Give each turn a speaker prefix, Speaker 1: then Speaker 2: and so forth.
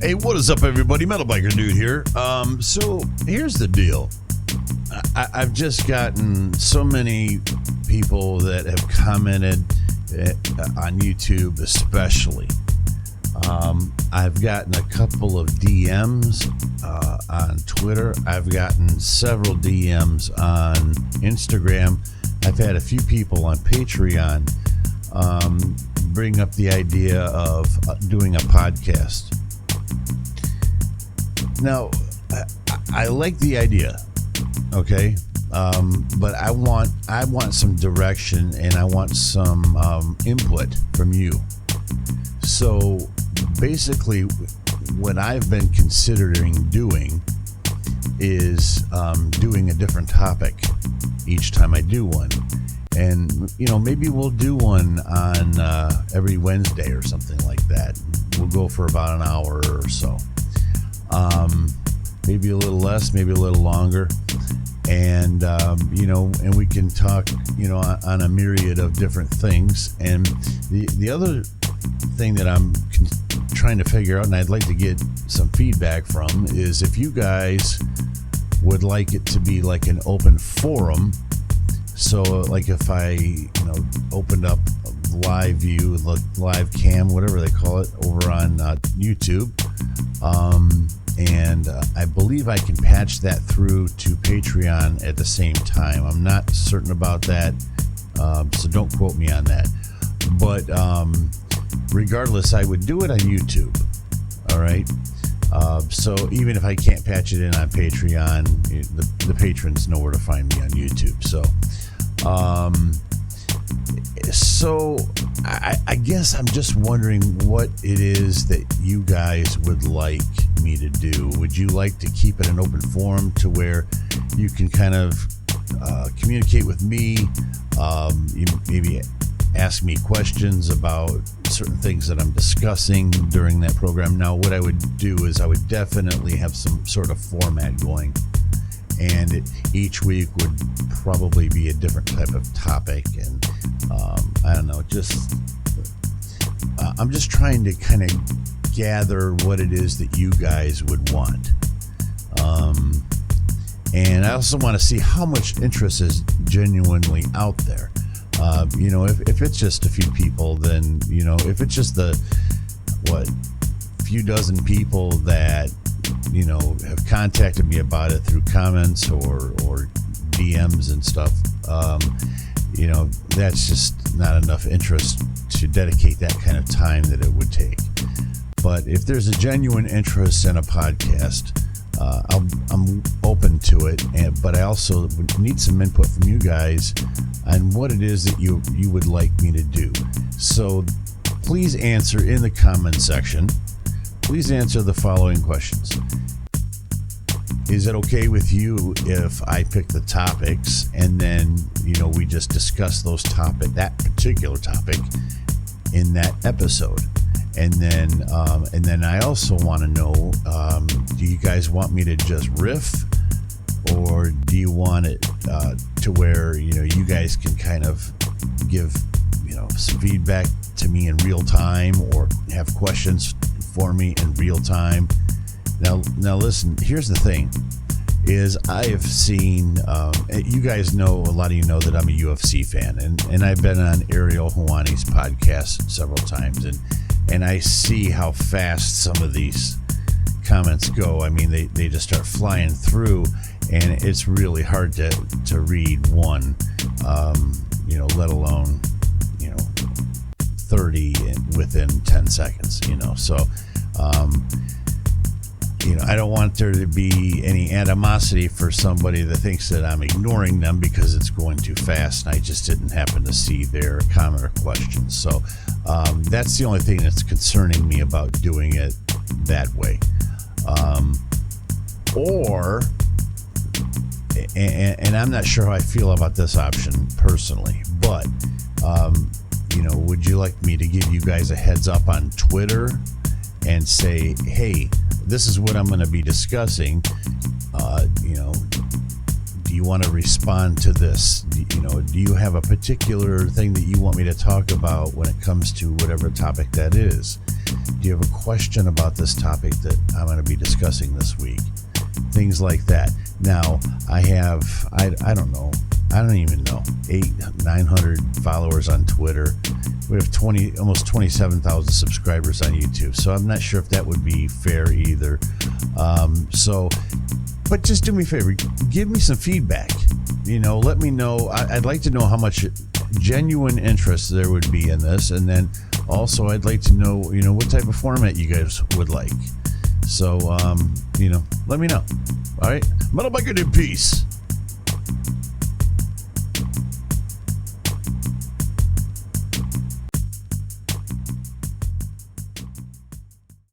Speaker 1: Hey, what is up, everybody? Metal Biker Dude here. So here's the deal. I've just gotten so many people that have commented on YouTube, especially. I've gotten a couple of DMs on Twitter. I've gotten several DMs on Instagram. I've had a few people on Patreon bring up the idea of doing a podcast. Now, I like the idea, okay, but I want some direction and I want some input from you. So basically, what I've been considering doing is doing a different topic each time I do one. And, you know, maybe we'll do one on every Wednesday or something like that. We'll go for about an hour or so. Maybe a little less, maybe a little longer. And, you know, and we can talk, you know, on a myriad of different things. And the other thing that I'm trying to figure out, and I'd like to get some feedback from, is if you guys would like it to be like an open forum. So like if I, you know, opened up live view, live cam, whatever they call it, over on YouTube, and I believe I can patch that through to Patreon at the same time. I'm not certain about that, so don't quote me on that. But regardless, I would do it on YouTube. All right. So even if I can't patch it in on Patreon, the patrons know where to find me on YouTube. So I guess I'm just wondering what it is that you guys would like me to do. Would you like to keep it an open forum to where you can kind of communicate with me, you maybe ask me questions about certain things that I'm discussing during that program? Now, what I would do is I would definitely have some sort of format going. And each week would probably be a different type of topic. And I don't know, I'm just trying to kind of gather what it is that you guys would want. And I also want to see how much interest is genuinely out there. You know, if it's just a few people, then, you know, if it's just few dozen people that, you know, have contacted me about it through comments or DMs and stuff, you know, that's just not enough interest to dedicate that kind of time that it would take. But if there's a genuine interest in a podcast, I'm open to it, but I also need some input from you guys on what it is that you would like me to do. So please answer in the comment section. Please answer the following questions. Is it okay with you if I pick the topics and then, you know, we just discuss that particular topic in that episode? And then I also want to know, do you guys want me to just riff, or do you want it to where, you know, you guys can kind of give, you know, some feedback to me in real time, or have questions for me in real time? Now listen, here's the thing, is I have seen, you guys know, a lot of you know that I'm a UFC fan, and I've been on Ariel Helwani's podcast several times, and I see how fast some of these comments go. I mean, they just start flying through, and it's really hard to read one, you know, let alone, you know, 30 within 10 seconds, you know. So, you know, I don't want there to be any animosity for somebody that thinks that I'm ignoring them because it's going too fast and I just didn't happen to see their comment or question. So that's the only thing that's concerning me about doing it that way. And I'm not sure how I feel about this option personally, but, you know, would you like me to give you guys a heads up on Twitter and say, hey, this is what I'm going to be discussing, you know, do you want to respond to this? Do you have a particular thing that you want me to talk about when it comes to whatever topic that is? Do you have a question about this topic that I'm going to be discussing this week? Things like that. Now, I don't know, I don't even know, 900 followers on Twitter. We have almost 27,000 subscribers on YouTube. So I'm not sure if that would be fair either. But just do me a favor, give me some feedback. Let me know. I'd like to know how much genuine interest there would be in this. And then also I'd like to know, what type of format you guys would like. So, let me know. All right. Metal Biker in peace.